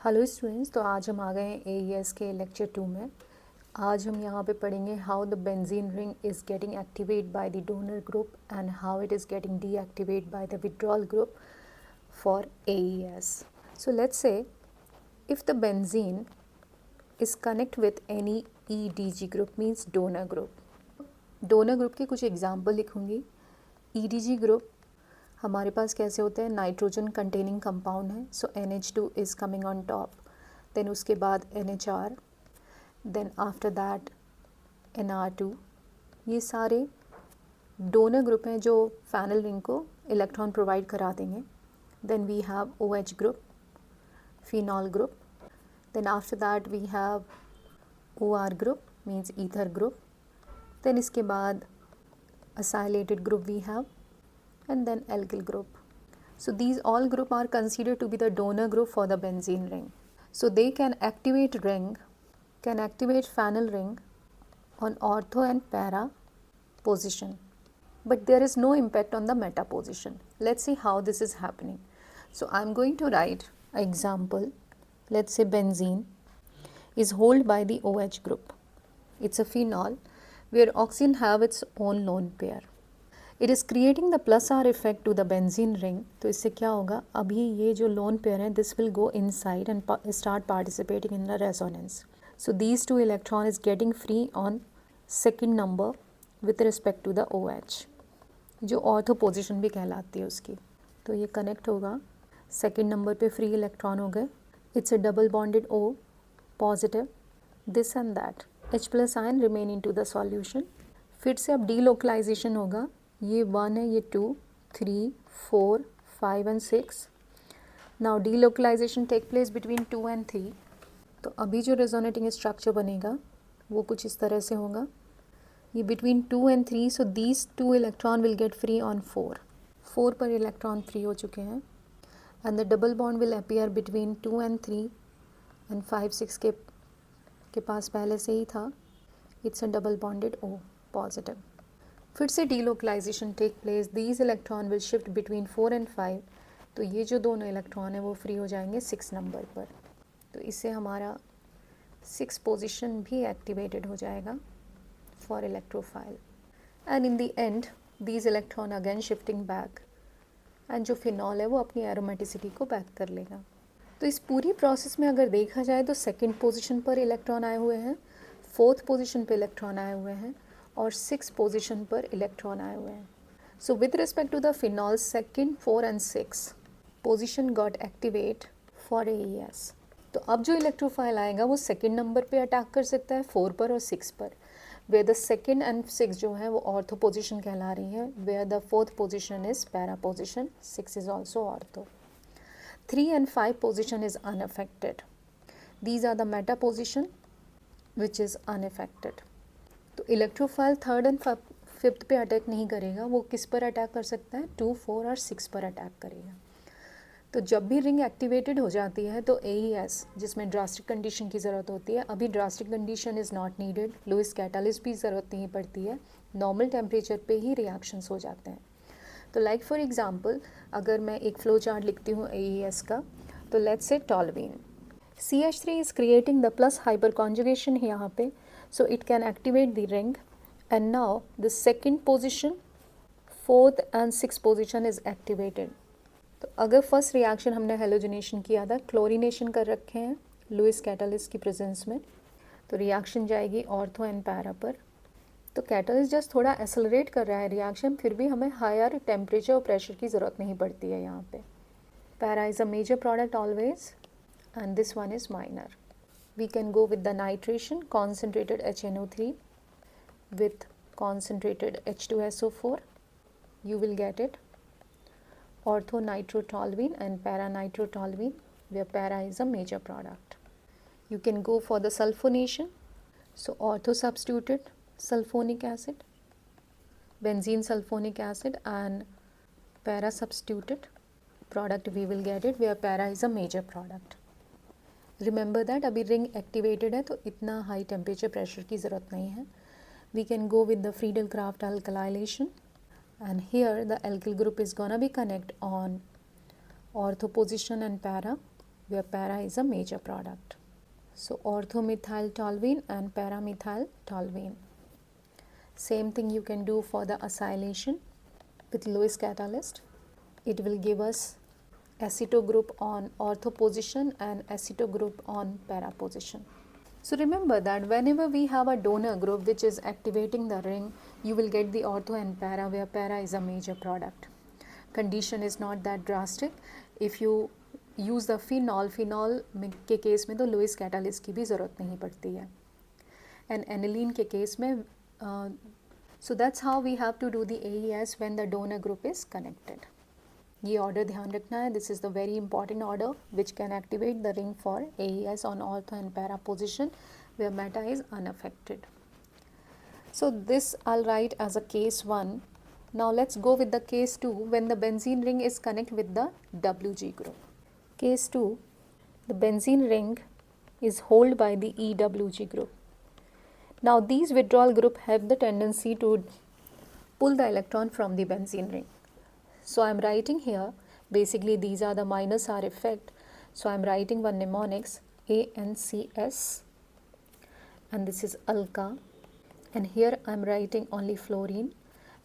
Hello students, तो आज हम आ गए हैं AES के लेक्चर 2 में। आज हम यहाँ पे पढ़ेंगे how the benzene ring is getting activate by the donor group and how it is getting deactivate by the withdrawal group for AES. So let's say if the benzene is connect with any EDG group means donor group. Donor group के कुछ example लिखूँगी। EDG group हमारे पास कैसे होते हैं, nitrogen containing compound है, so NH2 is coming on top, then उसके बाद NHR, then after that NR2। ये सारे डोनर ग्रुप हैं जो फैनल रिंग को इलेक्ट्रॉन प्रोवाइड करा देंगे। Then we have OH group, phenol group, then after that we have OR group means ether group, then इसके बाद acylated group we have and then alkyl group. So these all group are considered to be the donor group for the benzene ring. So they can activate phenyl ring on ortho and para position, but there is no impact on the meta position. Let's see how this is happening. So I'm going to write an example. Let's say benzene is held by the OH group. It's a phenol where oxygen have its own lone pair. It is creating the plus R effect to the benzene ring. तो इससे क्या होगा, अभी ये जो lone pair है this will go inside and start participating in the resonance. So these two electron is getting free on second number with respect to the OH, जो ortho position भी कहलाती है उसकी। तो ये कनेक्ट होगा, सेकेंड नंबर पे फ्री इलेक्ट्रॉन हो गए। It's a double bonded O positive, this and that H plus ion remain in to the solution. फिर से अब डीलोकलाइजेशन होगा, ये 1 है, ये 2, 3, 4, 5 and 6। Now delocalisation take place between 2 and 3। तो अभी जो रेजोनेटिंग स्ट्रक्चर बनेगा वो कुछ इस तरह से होगा, ये between 2 and 3। So these 2 electron will get free on 4 पर इलेक्ट्रॉन फ्री हो चुके हैं, and the double bond will appear between 2 and 3 and 5, 6 के पास पहले से ही था। It's a double bonded O positive. फिर से delocalisation take place, these electron will shift between 4 and 5। तो ये जो दोनों इलेक्ट्रॉन है वो फ्री हो जाएंगे 6 नंबर पर। तो इससे हमारा 6 पोजीशन भी एक्टिवेटेड हो जाएगा for electrophile, and in the end these electron again shifting back, and जो फिनॉल है वो अपनी एरोमेटिसिटी को बैक कर लेगा। तो इस पूरी प्रोसेस में अगर देखा जाए तो सेकेंड पोजिशन पर इलेक्ट्रॉन आए हुए हैं, फोर्थ पोजिशन पर इलेक्ट्रॉन आए हुए हैं, और 6 पोजीशन पर इलेक्ट्रॉन आए हुए हैं। So with respect to the phenol, second, 4 and 6 position got activate for AES। तो अब जो इलेक्ट्रोफाइल आएगा वो सेकेंड नंबर पे अटैक कर सकता है, 4 पर और 6 पर, वेयर द सेकेंड एंड 6 जो है वो ऑर्थो पोजीशन कहला रही है, where the fourth position is para position, 6 is also ortho. 3 and 5 position is unaffected, these are the meta position which is unaffected. तो इलेक्ट्रोफाइल थर्ड एंड फिफ्थ पे attack नहीं करेगा, वो किस पर अटैक कर सकता है, 2, 4 और 6 पर अटैक करेगा। तो जब भी रिंग एक्टिवेटेड हो जाती है तो AES, जिसमें ड्रास्टिक कंडीशन की ज़रूरत होती है, अभी drastic condition is not needed, Lewis catalyst भी ज़रूरत नहीं पड़ती है, नॉर्मल टेम्परेचर पे ही रिएक्शंस हो जाते हैं। तो लाइक फॉर एग्जांपल अगर मैं एक फ्लो चार्ट लिखती हूँ AES का, तो let's say toluene CH3 is creating the plus hyper conjugation है यहाँ पे, so it can activate the ring, and now the second position, fourth and sixth position is activated. तो अगर फर्स्ट रिएक्शन हमने हेलोजिनेशन किया था, क्लोरीनेशन कर रखे हैं लुईस कैटालिस्ट की प्रेजेंस में, तो रिएक्शन जाएगी ऑर्थो एंड पैरा पर। तो कैटालिस्ट जस्ट थोड़ा एक्सेलरेट कर रहा है रिएक्शन, फिर भी हमें हायर टेम्परेचर और प्रेशर की ज़रूरत नहीं पड़ती है यहाँ पे। Para is a major product always and this one is minor. We can go with the nitration, concentrated HNO3 with concentrated H2SO4. You will get it. Orthonitrotoluene and paranitrotoluene, where para is a major product. You can go for the sulfonation. So ortho substituted sulfonic acid, benzene sulfonic acid, and para substituted product we will get it, where para is a major product. Remember that अभी ring activated है तो इतना high temperature pressure की ज़रूरत नहीं है। We can go with the Friedel Crafts alkylation, and here the alkyl group is gonna be connect on ortho position and para, where para is a major product. So orthomethyl toluene and paramethyl toluene. Same thing you can do for the acylation with Lewis catalyst. It will give us aceto group on ortho position and aceto group on para position. So remember that whenever we have a donor group which is activating the ring, you will get the ortho and para, where para is a major product. Condition is not that drastic. If you use the phenol के case में तो Louis catalyst की भी ज़रूरत नहीं पड़ती है. And aniline के केस में so that's how we have to do the AES when the donor group is connected. ये order ध्यान रखना है. This is the very important order which can activate the ring for AES on ortho and para position where meta is unaffected. So this I'll write as a case 1. Now let's go with the case 2 when the benzene ring is connected with the WG group. Case 2, the benzene ring is held by the EWG group. Now these withdrawal group have the tendency to pull the electron from the benzene ring. So I am writing here, basically these are the minus R effect. So I am writing one mnemonics ANCS and this is alka, and here I am writing only fluorine.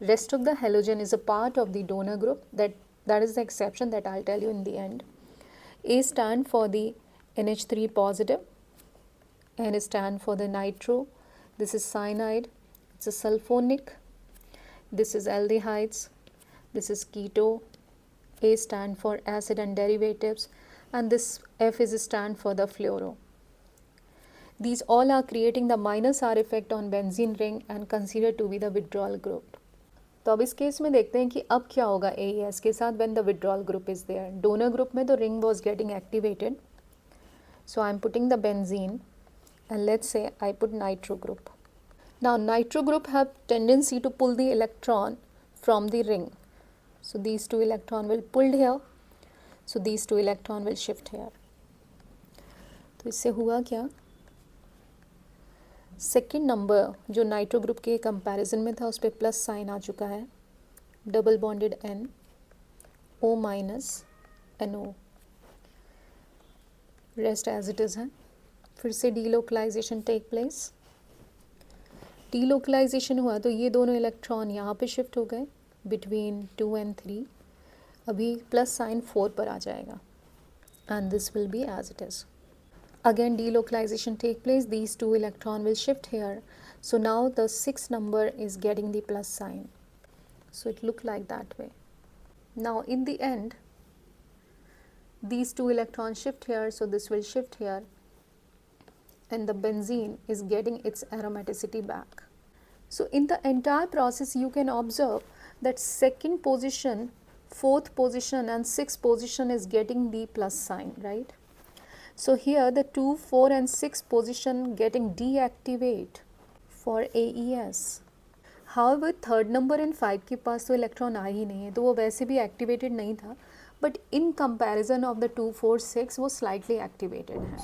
Rest of the halogen is a part of the donor group. That is the exception that I'll tell you in the end. A stand for the NH3 positive, N stand for the nitro, this is cyanide, it's a sulfonic, this is aldehydes, this is keto, A stand for acid and derivatives, and this F is stand for the fluoro. These all are creating the minus R effect on benzene ring and considered to be the withdrawal group. तो अब इस case में देखते हैं कि अब क्या होगा AES के साथ when the withdrawal group is there. Donor group में तो ring was getting activated. So I am putting the benzene and let's say I put nitro group. Now nitro group have tendency to pull the electron from the ring. So these two electron will pulled here. So these two electron will shift here. तो इससे हुआ क्या? Second number जो nitro group के comparison में था उस पर प्लस साइन आ चुका है. Double bonded N, O minus NO, rest as it is है. फिर से डीलोकलाइजेशन टेक प्लेस. डीलोकलाइजेशन हुआ तो ये दोनों इलेक्ट्रॉन यहाँ पे शिफ्ट हो गए बिटवीन 2 and 3. अभी प्लस साइन 4 पर आ जाएगा and this will be as it is. Again delocalization take place, these two electron will shift here. So now the 6 number is getting the plus sign. So it looked like that way. Now in the end, these two electrons shift here, so this will shift here and the benzene is getting its aromaticity back. So in the entire process you can observe that second position, fourth position and sixth position is getting the plus sign, right? So here the 2, 4 and 6 position getting deactivate for AES. However third number and 5 के पास तो electron आ ही नहीं है तो वो वैसे भी activated नहीं था, but in comparison of the 2, 4, 6 वो स्लाइटली एक्टिवेटेड है.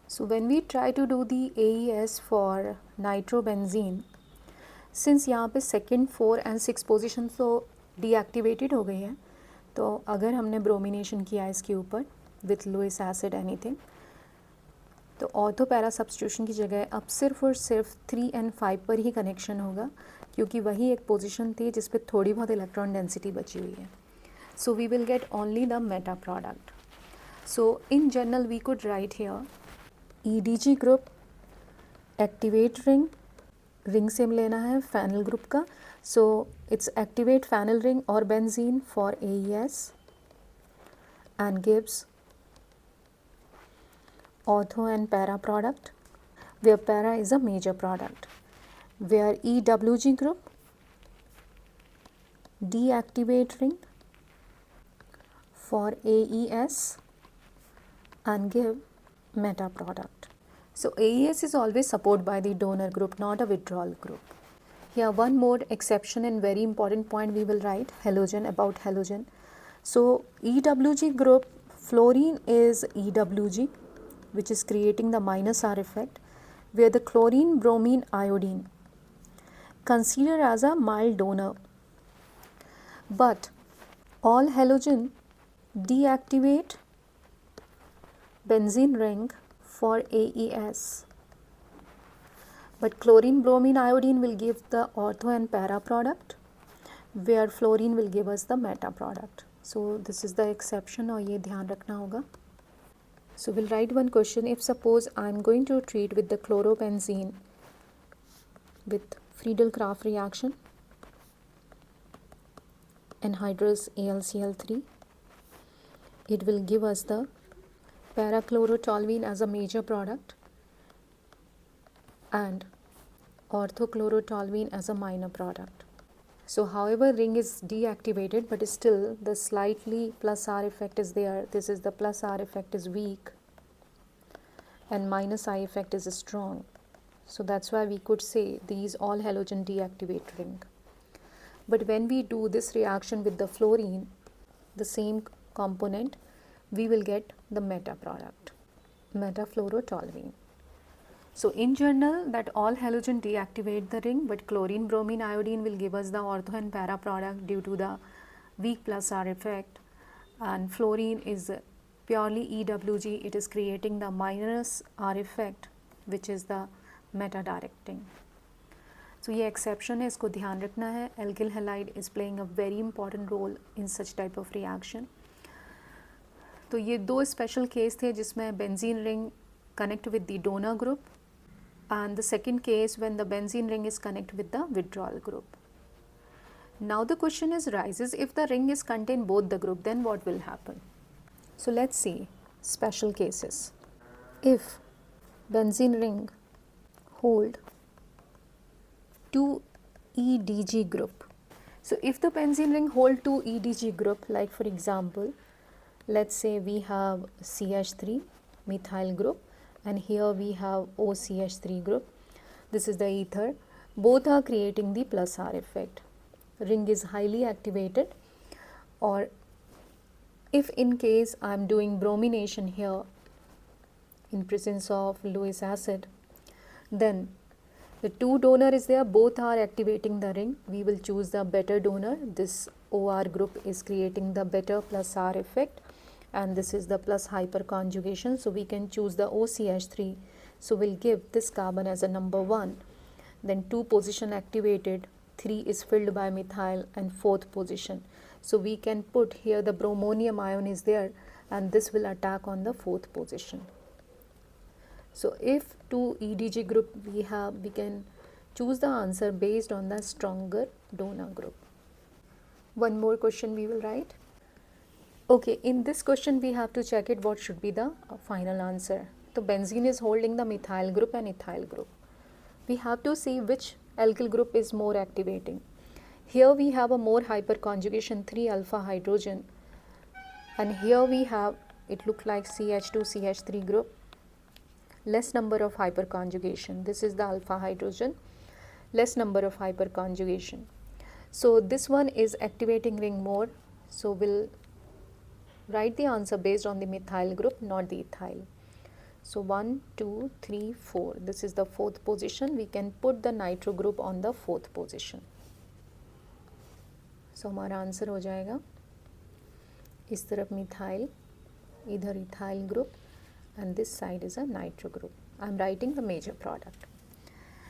So when we try to do the AES for nitrobenzene, since यहाँ पे second, 4 and 6 position तो deactivated हो गई है, तो अगर हमने ब्रोमिनेशन किया इसके ऊपर with Lewis acid anything, तो ऑर्थो पैरा सब्स्टिट्यूशन की जगह अब सिर्फ और सिर्फ 3 and 5 पर ही कनेक्शन होगा क्योंकि वही एक पोजीशन थी जिस पे थोड़ी बहुत इलेक्ट्रॉन डेंसिटी बची हुई है. So we will get only the meta product. So in general we could write here EDG group activate ring से लेना है फैनल ग्रुप का. So it's activate phenyl ring और benzene for AES and gives ortho and para product, where para is a major product, where EWG group deactivate ring for AES and give meta product. So AES is always supported by the donor group, not a withdrawal group. Here one more exception and very important point we will write halogen, about halogen. So EWG group, fluorine is EWG, which is creating the minus R effect, where the chlorine, bromine, iodine considered as a mild donor, but all halogen deactivate benzene ring for AES. But chlorine, bromine, iodine will give the ortho and para product, where fluorine will give us the meta product. So this is the exception, और ये ध्यान रखना होगा. So we'll write one question. If suppose I'm going to treat with the chlorobenzene with Friedel-Crafts reaction, anhydrous AlCl3, it will give us the parachlorotoluene as a major product and orthochlorotoluene as a minor product. So however ring is deactivated, but still the slightly plus R effect is there. This is the plus R effect is weak and minus I effect is strong. So that's why we could say these all halogen deactivate ring. But when we do this reaction with the fluorine, the same component, we will get the meta product, metafluorotoluene. So in general, that all halogen deactivate the ring, but chlorine, bromine, iodine will give us the ortho and para product due to the weak plus R effect, and fluorine is purely EWG, it is creating the minus R effect, which is the meta directing. So ये exception है, इसको ध्यान रखना है. Alkyl halide is playing a very important role in such type of reaction. तो ये दो special case थे जिसमें benzene ring connect with the donor group, and the second case when the benzene ring is connect with the withdrawal group. Now the question is rises, if the ring is contain both the group, then what will happen? So let's see special cases. If benzene ring hold 2 EDG group. So if the benzene ring hold 2 EDG group, like for example, let's say we have CH3 methyl group and here we have OCH3 group. This is the ether. Both are creating the plus R effect. Ring is highly activated, or if in case I am doing bromination here in presence of Lewis acid, then the two donor is there, both are activating the ring. We will choose the better donor. This OR group is creating the better plus R effect, and this is the plus hyperconjugation. So we can choose the OCH3. So we'll give this carbon as a number 1. Then 2 position activated, 3 is filled by methyl, and 4th position. So we can put here the bromonium ion is there, and this will attack on the 4th position. So if 2 EDG group we have, we can choose the answer based on the stronger donor group. One more question we will write. Okay, in this question we have to check it what should be the final answer. So benzene is holding the methyl group and ethyl group. We have to see which alkyl group is more activating. Here we have a more hyperconjugation 3 alpha hydrogen, and here we have, it look like CH2 CH3 group, less number of hyperconjugation. This is the alpha hydrogen, less number of hyperconjugation. So this one is activating ring more. So we'll write the answer based on the methyl group, not the ethyl. So 1, 2, 3, 4. This is the 4th position. We can put the nitro group on the 4th position. So हमारा answer हो जाएगा इस तरफ methyl, इधर ethyl group, and this side is a nitro group. I am writing the major product.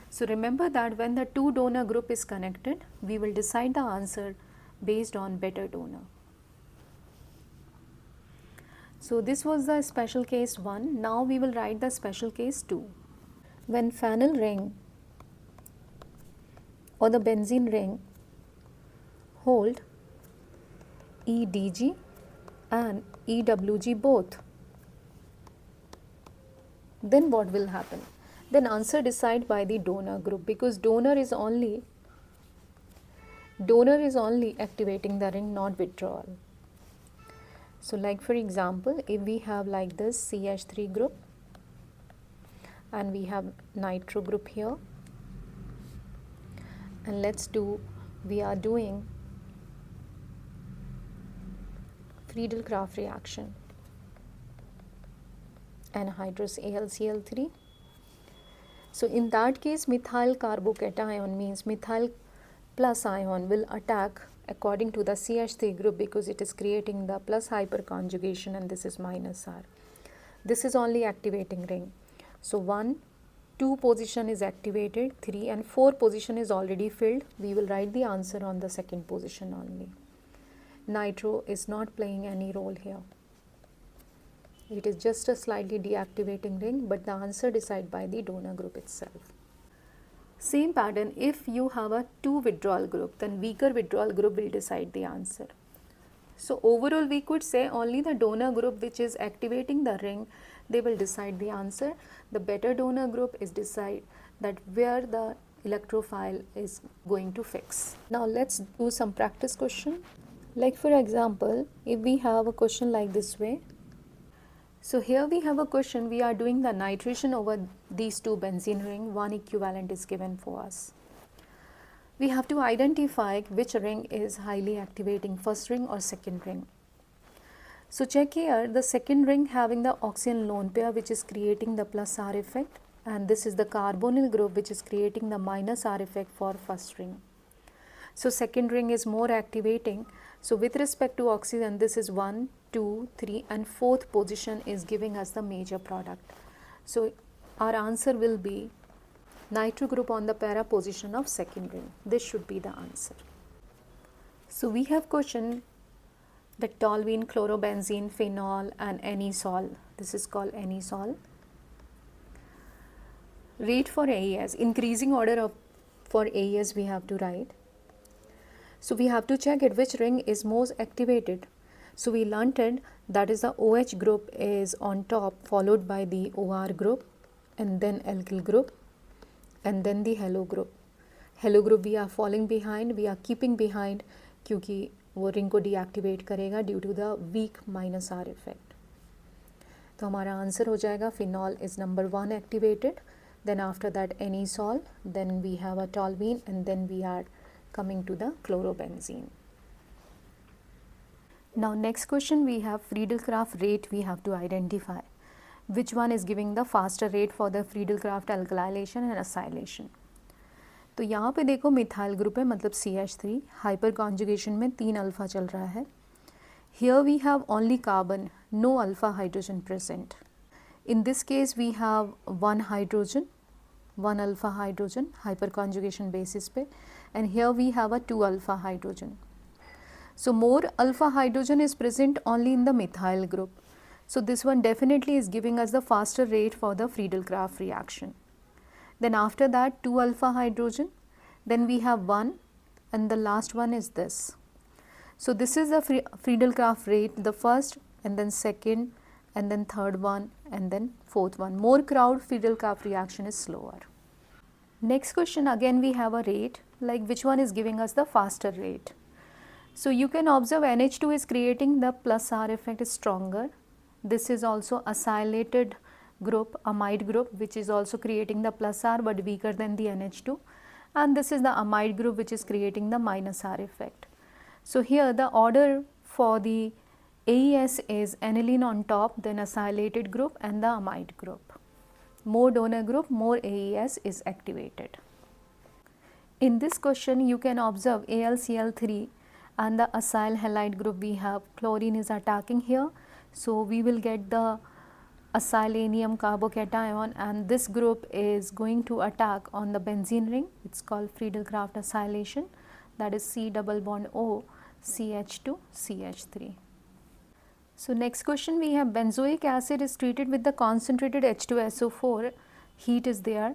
So remember that when the 2 donor group is connected, we will decide the answer based on better donor. So this was the special case 1. Now we will write the special case 2. When phenyl ring or the benzene ring hold EDG and EWG both, then what will happen? Then answer decided by the donor group, because donor is only activating the ring, not withdrawal. So like for example, if we have like this CH3 group and we have nitro group here, and we are doing Friedel-Crafts reaction, anhydrous AlCl3. So in that case, methyl carbocation means methyl plus ion will attack according to the CH3 group, because it is creating the plus hyperconjugation and this is minus R. This is only activating ring. So 1, 2 position is activated, 3 and 4 position is already filled. We will write the answer on the second position only. Nitro is not playing any role here. It is just a slightly deactivating ring, but the answer decided by the donor group itself. Same pattern, if you have a 2 withdrawal group, then weaker withdrawal group will decide the answer. So overall we could say only the donor group which is activating the ring, they will decide the answer. The better donor group is decide that where the electrophile is going to fix. Now let's do some practice question. Like for example, if we have a question like this way. So here we have a question, we are doing the nitration over these two benzene ring, one equivalent is given for us. We have to identify which ring is highly activating, first ring or second ring. So check here, the second ring having the oxygen lone pair which is creating the plus R effect, and this is the carbonyl group which is creating the minus R effect for first ring. So second ring is more activating. So with respect to oxygen, this is 1, 2, 3 and 4th position is giving us the major product. So our answer will be nitro group on the para position of second ring. This should be the answer. So we have question that toluene, chlorobenzene, phenol and anisole. This is called anisole. Rate for AES, increasing order of for AES we have to write. So we have to check it which ring is most activated. So we learnt it that is the OH group is on top, followed by the OR group and then alkyl group and then the halo group. Halo group we are falling behind, we are keeping behind क्योंकि वो ring को deactivate करेगा due to the weak minus R effect. तो हमारा answer हो जाएगा phenol is number 1 activated, then after that anisole, then we have a toluene and then we are coming to the chlorobenzene. Now next question we have Friedel-Crafts rate we have to identify. Which one is giving the faster rate for the Friedel-Crafts alkylation and acylation? तो यहाँ पे देखो methyl group है मतलब CH3, hyper conjugation में 3 alpha चल रहा है. Here we have only carbon, no alpha hydrogen present. In this case we have one hydrogen, one alpha hydrogen hyper conjugation basis पे, and here we have a 2 alpha hydrogen. So more alpha hydrogen is present only in the methyl group. So this one definitely is giving us the faster rate for the Friedel-Crafts reaction. Then after that 2 alpha hydrogen, then we have 1 and the last one is this. So this is the Friedel-Crafts rate, the first and then second and then third one and then fourth one. More crowd, Friedel-Crafts reaction is slower. Next question, again we have a rate, like which one is giving us the faster rate. So you can observe NH2 is creating the plus R effect is stronger. This is also acylated group, amide group, which is also creating the plus R but weaker than the NH2. And this is the amide group which is creating the minus R effect. So here the order for the AES is aniline on top, then acylated group and the amide group. More donor group, more AES is activated. In this question you can observe AlCl3 and the acyl halide group we have chlorine is attacking here. So we will get the acylanium carbocation and this group is going to attack on the benzene ring. It's called Friedel-Crafts acylation, that is C double bond O CH2 CH3. So next question we have benzoic acid is treated with the concentrated H2SO4, heat is there.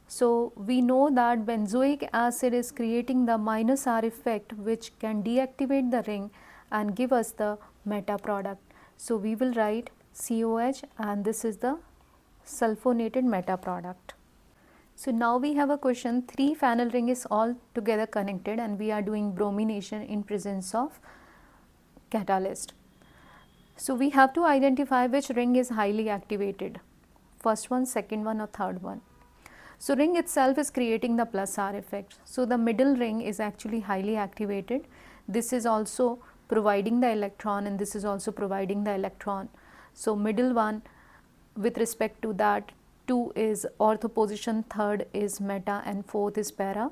So we know that benzoic acid is creating the minus R effect which can deactivate the ring and give us the meta product. So we will write COH and this is the sulfonated meta product. So now we have a question, 3 phenyl ring is all together connected and we are doing bromination in presence of catalyst. So we have to identify which ring is highly activated, first one, second one or third one. So ring itself is creating the plus R effect. So the middle ring is actually highly activated. This is also providing the electron and this is also providing the electron. So middle one with respect to that 2 is ortho position, third is meta and fourth is para.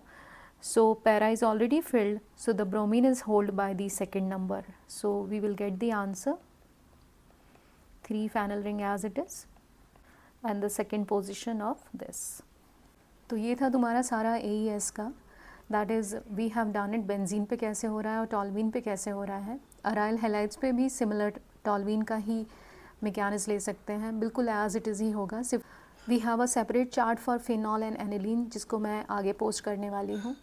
So para is already filled, so the bromine is held by the second number. So we will get the answer 3 phenyl ring as it is and the second position of this. तो ये था तुम्हारा सारा AES का, that is we have done it benzene पे कैसे हो रहा है और टॉल्वीन पे कैसे हो रहा है. अराइल हैलाइड्स पे भी सिमिलर टॉल्वीन का ही मैकेनिज्म ले सकते हैं, बिल्कुल एज इट इज़ ही होगा. सिर्फ we have a separate chart for phenol and aniline जिसको मैं आगे पोस्ट करने वाली हूँ.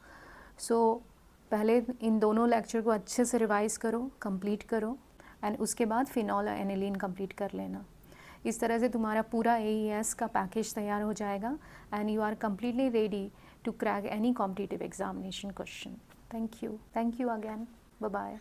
सो पहले इन दोनों लेक्चर को अच्छे से रिवाइज़ करो, कंप्लीट करो एंड उसके बाद फिनॉल और एनिलीन कंप्लीट कर लेना. इस तरह से तुम्हारा पूरा AES का पैकेज तैयार हो जाएगा and you are completely ready to crack any competitive examination question. Thank you again. Bye bye.